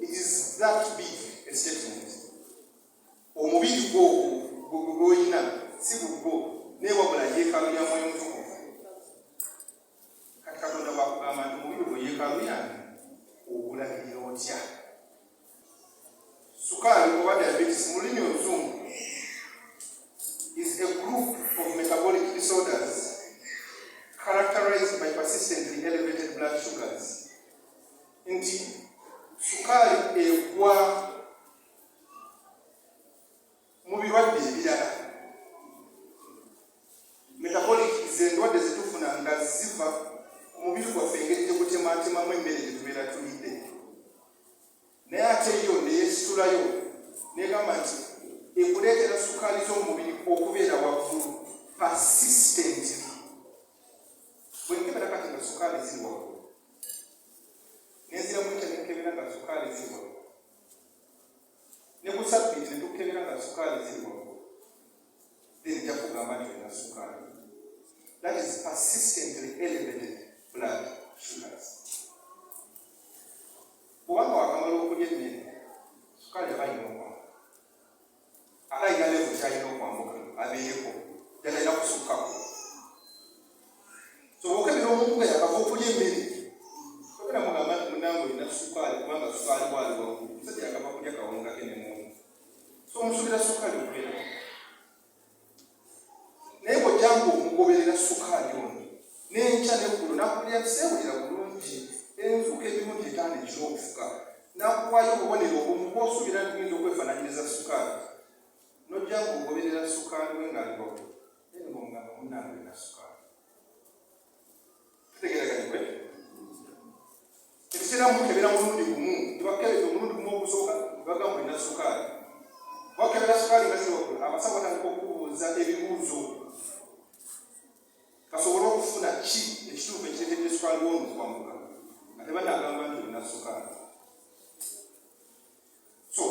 It is that big a statement. Omubiri gwoyina si gugwo newabula yeekaalu ya mwoyo mutukuvu. Kati Katonda bwakugamba nti omubiri gwo yeekaalu yange ogulabirira otya? Sukaali oba diabetes mu lulimi oluzungu is a group of metabolic disorders characterized by persistently elevated blood sugars. Nti sukaali egwa mu birwadde ebirala. Metabolic z'endwadde zetufuna nga ziva ku mubiri gwaffe engeri gye gutematemamu emmere gye tubeera tulidde. Naye ate yo neyeesitulayo negamba nti ekuleetera sukaali z'omubiri okubeera waggulu persistently. Bwe nkebera kati nga sukaali ziri waggulu nenzira mu internet nkebera nga sukaali ziri waggulu, ne ku sabbiiti ne tukebera nga sukaali ziri waggulu, then nja kugamba nti olina sukaali. That is persistently elevated blood sugars. Kubanga wakamala okulya emmere, sukaali aba alina okwambuka. Ate alina level kyalina okwambuka abeereko, gy'atalina kusukkako. So bw'okebera omuntu nga yakava okulya emmere, togenda mugamba nti munnange olina sukaali kubanga sukaali bwali waggulu. Musajja yakava kulya kawunga ke n'emmundu. So omusuubira sukaali okubeera. Naye bw'ojjanga omugoberera sukaali ono, n'enkya n'eggulu n'akulira ntiseewulira bulungi, enzuuka emirundi etaano ekira okufuka, n'akuwaayo obubonero obumu bw'osuubira nti tuyinza okwefaananyiriza sukaali, n'ojjanga ogoberera sukaali we ng'ali waggulu, naye ng'omugamba munnange olina sukaali. Tutegeeraganye? Ebiseera mukebera mulundi gumu, tebakebera omulundi gumu ogusooka bagamba olina sukaali. Wakebera sukaali nga ziri waggulu, abasawo batandika okubuuza ebibuuzo kasobole okufuna ki ekituufu ekireetedde sukaali w'omuntu kwambuka, nga tebanagamba nti olina sukaali. So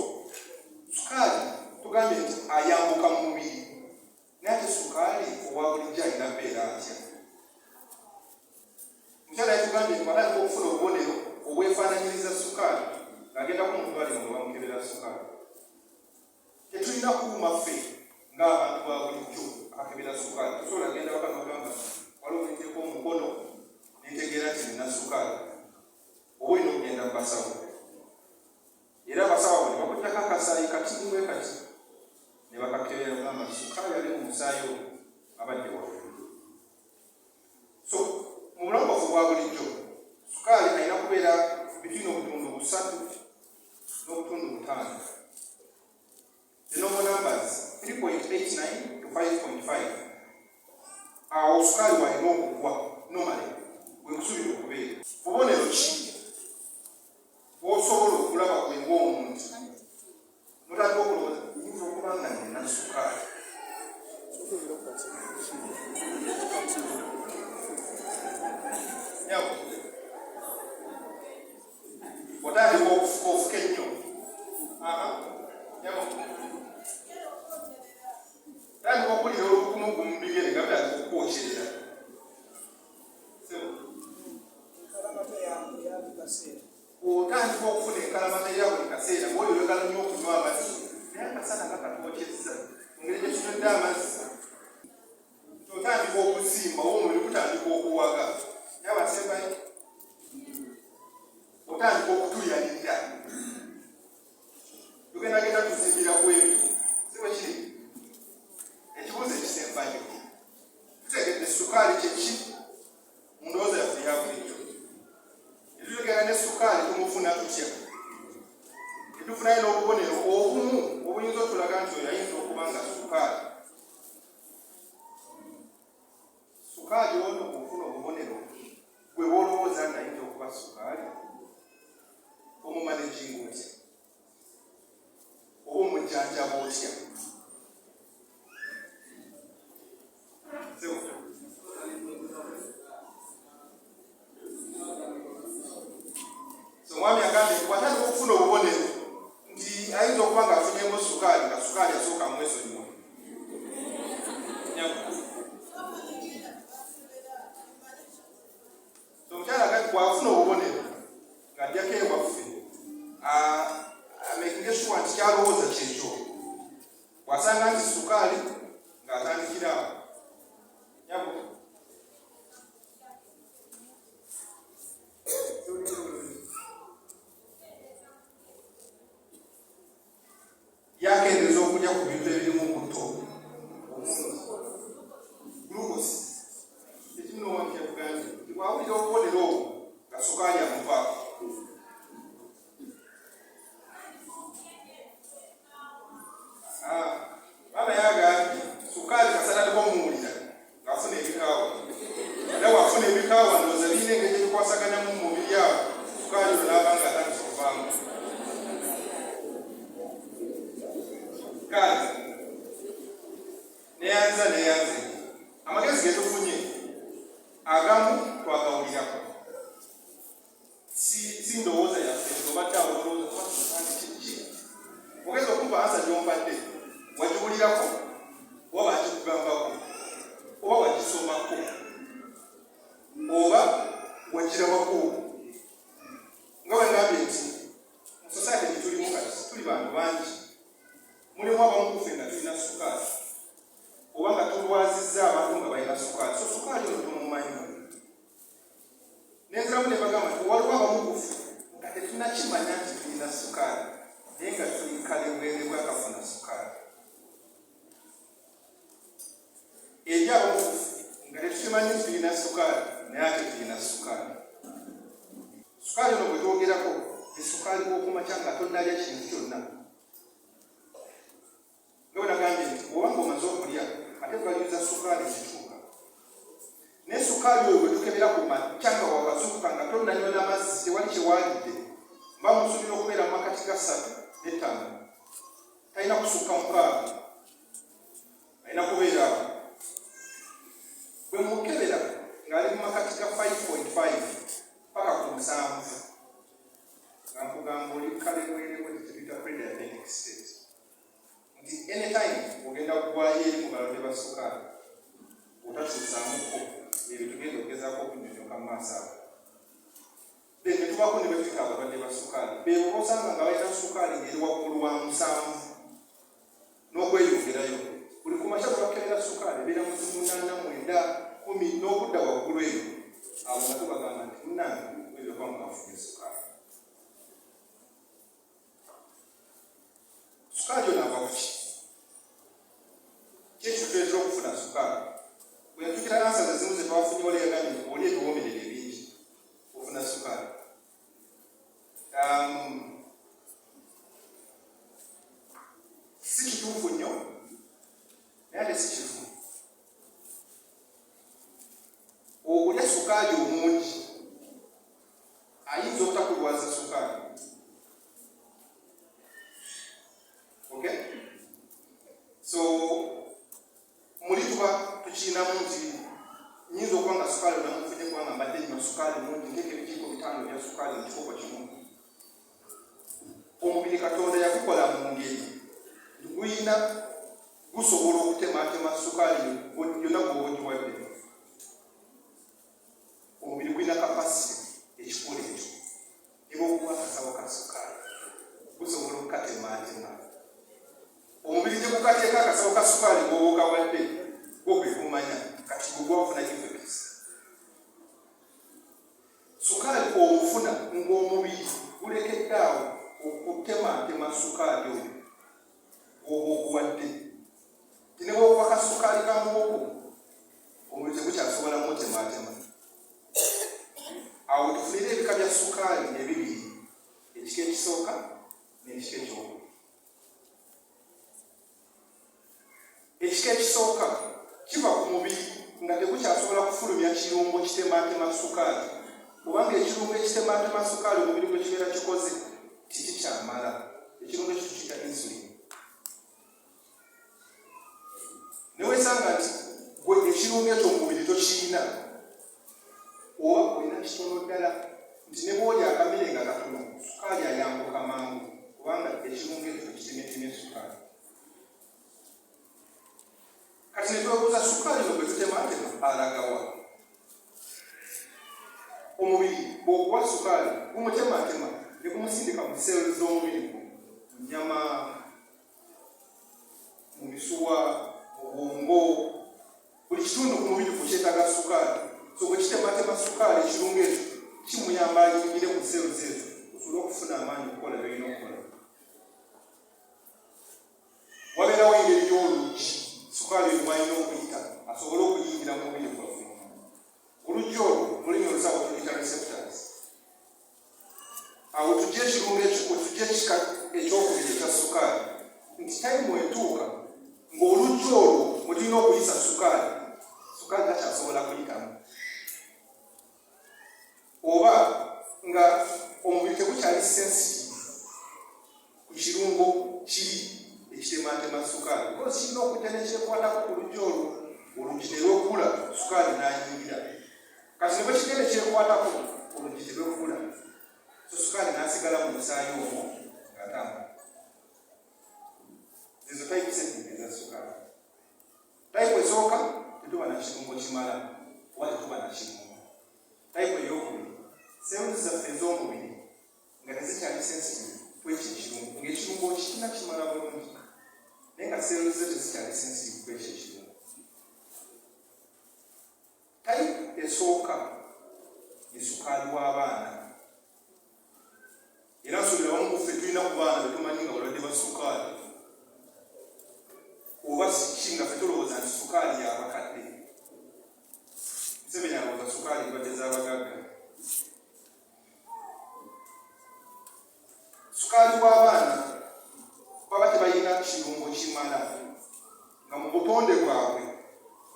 sukaali tugambye nti ayambuka mu mubiri, naye ate sukaali owa bulijjo alina mbeera atya? Mukyala yatugambye nti batandika okufuna obubonero obwefaananyiriza sukaali ng'agenda ku mutwaliro nga bamukebera sukaali. Tetulina kuuma ffe ng'abantu ba bulijjo akebera sukaali. Tusobola genda waka n'ogamba waliwo nteeka omukono nentegeera nti nina sukaali, oba olina okugenda mu basawo. Era abasawo abo ne bakuttako akasaayi katiibwe kati ne bakakebera kugamba sukaali ali mu musaayi ogwo abadde waggulu. So mu bulamu bwaffe bwa bulijjo sukaali alina kubeera between obutundu 3 n'obutundu 5. The normal numbers 3.89 to 5.5. Awo sukaali walina okugwa normally bwekusuubira okubeera. Bubonero ki bw'osobola okulaba gwe ng'omuntu notandika okulowooza nyinza okuba nga nina sukaali? Nyabo otandika ofuka ennyo. Nyabo tandika okulira olukumugu mu bigere nga bitandika okukwokyerera. Otandika okufuna enkalamata ya buli kaseera ng'oyo oyagala nnyo okunywa amazzi, naye akasana nga katwokyezza engeri gye tunywedde amazzi. Otandika okuzimba omubiri gutandika okuwaga, naye abasembayo otandika okutuyalirira. Tugendagenda tuzimbira ku ebyo si bwe kiri. Ekibuuzo ekisemba sukaali ono okufuna obubonero gwe bwolowooza nti ayinza okuba sukaali omumanejinga otya oba omujjanjaba otya? Omwami agambye bw'atandika okufuna obubonero nti ayinza okuba ng'afunyemu sukaali nga sukaali asooka mwesonyiwa. Omukyala agati bw'afuna obubonero ng'ajjako ewaffe amekinge sure nti kyalowooza kyekyo. Bw'asanga nti sukaali ng'atandikira awo. Nyabo yakendeeza okujja ku bintu ebirimu obuto glucose ekiminowakyakugambye nti bwawulira obubonero obwo nga sukaali amuvaako. Maama yagambye sukaali kasalatiko muwulira ng'afuna ebikaawa era bw'afuna ebikaawa ndowooza birina engeri ebikwasaganyamu mu mubiri awo sukaali olwo n'aba nga atandika okuvaamu. Kale neyanze amagezi ge tufunye agamu twagawulirako, si ndowooza yaffe obadde awo olowooza kiki ogeza okumva ansa gyompadde wagiwulirako oba bakikugambako oba wagisomako oba wagirabako. Nga bwe ngambye nti mu society gye tulimu kati tuli bantu bangi, mulimu abamu ku ffenna tulina sukaali oba nga tulwazizza abantu nga balina sukaali, so sukaali ono tumumanyi. Nenziramu ne bagamba nti waliwo abamu ku ffe nga tetunnakimanya nti tulina sukaali naye nga tuli kale bwere bwakafuna sukaali. Eri abamu ku ffe nga tetukimanyi nti tulina sukaali naye ate tulina sukaali. Sukaali ono bwe twogerako esukaali w'okumakya nga tonnalya kintu kyonna. Nga bwe nagambye nti bw'oba ng'omaze okulya ate twaliriza sukaali ekituuka. Naye sukaali oyo bwe tukebera ku makya nga wakazuukuka nga tonnanywa n'amazzi tewali kyewaalidde, mba musuubira okubeera mu makati ga 3 ne 5, talina kusukka 6, alina kubeera awo. Bwe mukebera ng'ali mu makati ga 5.5 paka ku 7, nga nkugamba oli kale bwerebwe tetuyita pre-diabetic state. Nti anytime ogenda kugwayo eri mu balwadde ba sukaali otakyusaamuko ebyo tugenda okugezaako okunyonyoka mu maaso ago. Then ne tubako ne betuyita abalwadde ba sukaali beebo bosanga nga balina sukaali ng'eri waggulu wa 7 n'okweyongerayo. Buli ku makya bwe bakebera sukaali ebeera mu 8, 9, 10 n'okudda waggulu eyo. Abo nga tubagamba nti munnange webyo kuba mukafunye sukaali. Sukaali ono ava ku ki? Kyekituleetera okufuna sukaali. Bwe yatujira ansa ezimu ze twafunye wali yagambye oli ebiwoomerere bingi ofuna sukaali. Si kituufu nnyo naye ate si kifu. Okulya sukaali omungi ayinza obutakulwaza sukaali. Okay? So muli tuba tukirinamu nti nyinza okuba nga sukaali onamufunye kubanga mbadde nywa sukaali mungi ng'eko ebijiiko 5 bya sukaali mu kikopo kimu. Omubiri Katonda yagukola mu ngeri guyina gusobola okutematema sukaali yonna gwoba ogiwadde. Omubiri gulina kapasite ekikola ekyo eba okuwa akasawo ka sukaali gusobola okukatematema. Omubiri gye gukateeka akasawo ka sukaali gwoba ogawadde gwo gwe gumanya kati gwe gwafuna kifekisi. Sukaali omufuna ng'omubiri gulekedde awo okutematema sukaali oyo gwoba oguwadde. Ti ne bw'okuwa kasukaali ka muwogo omubiri tegukyasobola mutematema. Awo tufunire ebika bya sukaali ebibiri, ekika ekisooka n'ekika ekyokubiri. Ekika ekisooka kiva ku mubiri nga tekukyasobola kufulumya kirungo kitemaatema sukaali, kubanga ekirungo ekitemaatema sukaali omubiri gwe kibeera kikoze tikikyamala. Ekirungo ekyo kiyita insulin. Newesanga nti gwe ekirungo ekyo omubiri tokiyina oba olina kitono ddala, nti ne bw'olya akamere nga katono sukaali ayambuka mangu, kubanga ekirungo ekyo kitemetemye sukaali. Kati ne twebuuza sukaali no gwe tutemaatema alagawa? Omubiri bw'okuwa sukaali gumutemaatema ne gumusindika mu seelu z'omubiri gwo, mu nnyama, mu misuwa, mu bwongo, buli kitundu ku mubiri gwo kyetaaga sukaali. So bwe kitemaatema sukaali ekirungo ekyo kimuyamba ayingire mu seelu zeezo osobole okufuna amaanyi okukola byolina okukola. Wabeerawo engeri y'oluggi sukaali oyo mwalina okuyita asobole okuyingira mu mubiri gwaffe. Oluggi olwo mu lulimi olusawo tuluyita receptors. Awo tujja ekirungo ekyo, tujja ekika ekyokubiri ekya sukaali, nti tayimu etuuka ng'oluggi olwo mwe tulina okuyisa sukaali, sukaali takyasobola kuyitamu. Oba nga omubiri tegukyali sensitive ku kirungo kiri ekitemaatema sukaali, because kirina okujja ne kyekwatako ku luggi olwo, oluggi ne lwekula sukaali n'ayingira. Kati ne bwe kigenda kyekwatako oluggi terwekula, so sukaali n'asigala mu musaayi omwo ng'atambula. Ezo types ebbiri eza sukaali. Type esooka tetuba na kirungo kimala oba tetuba na kirungo. Type ey'okubiri, cells zaffe ez'omubiri nga tezikyali sensitive kwekyo ekirungo, ng'ekirungo kirina kimala bulungi naye nga cells ze tezikyali sensitive kwekyo ekirungo. Type esooka ye sukaali w'abaana. Era nsuubira wamu ku ffe tulina ku baana be tumanyi nga balwadde ba sukaali, oba si nga ffe tulowooza nti sukaali y'abakadde. Museveni alowooza sukaali endwadde z'abagagga. Sukaali w'abaana baba tebalina kirungo kimala, nga mu butonde bwabwe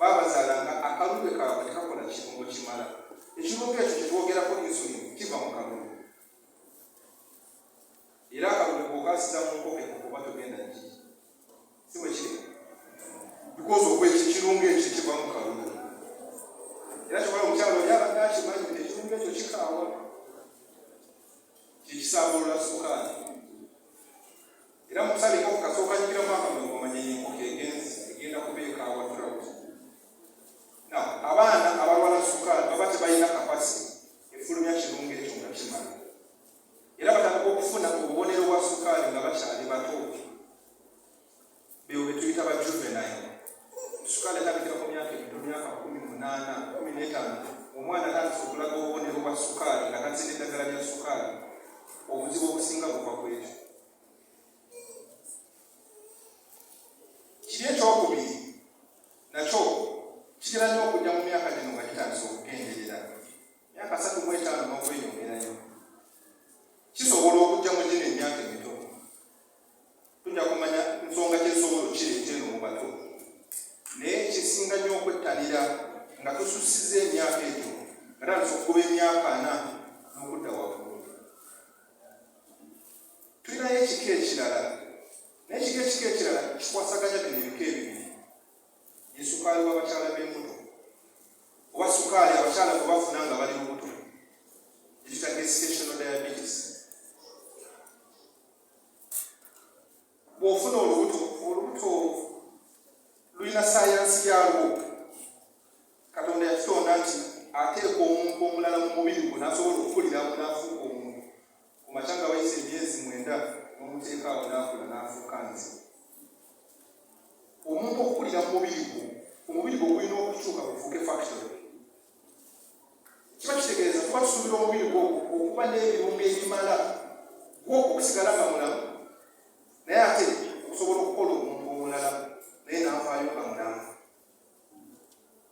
baabazaalanga akalulu kaabwe tekakola kirungo kimala. Ekirungo ekyo kyetwogerako insulin kiva mu kalulu, era akalulu bw'okaasiza mu nkoko okuba togenda ki si bwe kiri, because okwekyo ekirungo ekyo kiva mu kalulu. Era kyokola omukyalo oli abadde akimanyi nti ekirungo ekyo kikaawa, kikisaabulula sukaali. Era mu kusabika okukasooka nyigiramu akamwengo omanye enkoko egenda kubeekaawa drought. Abaana abalwala sukaali baba tebalina kapasite efulumya kirungo ekyo nga kimala, era batandika okufuna obubonero bwa sukaali nga bakyali bato, beewo be tuyita ba juvenile. Sukaali atandikira ku myaka emito, myaka 18, 15, omwana atandise okulaga obubonero bwa sukaali nga tazzira eddagala lya sukaali, obuzibu obusinga buva ku ekyo. Kiri ekyokubiri nakyo kitera nnyo okujja mu myaka gino nga gitandise okukendeera, myaka 35 n'okwenyongerayo. Kisobola okujja mu gino emyaka emito, tujja kumanya nsonga ky'esobola okireeta eno mu bato, naye kisinga nnyo okwettanira nga tusussiza emyaka egyo nga tandise okugoba emyaka 4 n'okudda waggulu. Tulinayo ekika ekirala, naye ekika ekirala kikwasaganya bino ebika ebibiri, ye sukaali w'abakyala b'embuto oba sukaali abakyala gwe bafuna nga bali lubuto, ekita gestational diabetes. Bw'ofuna olubuto lulina sayansi yalwo. Katonda yakitonda nti ateeka omuntu omulala mu mubiri gwe n'asobola okukuliramu n'afuuka omuntu. Ku makya nga bayise emyezi 9 n'omuteeka awo n'akula n'afuuka nzi. Omuntu okukulira mu mubiri gwe, omubiri gwe gulina okukyuka gufuuke factory. Kiba kitegeeza tuba tusuubira omubiri gwe okuba n'ebirungo ebimala gwe okusigala nga mulamu, naye ate okusobola okukola omuntu omulala naye n'avaayo nga mulamu.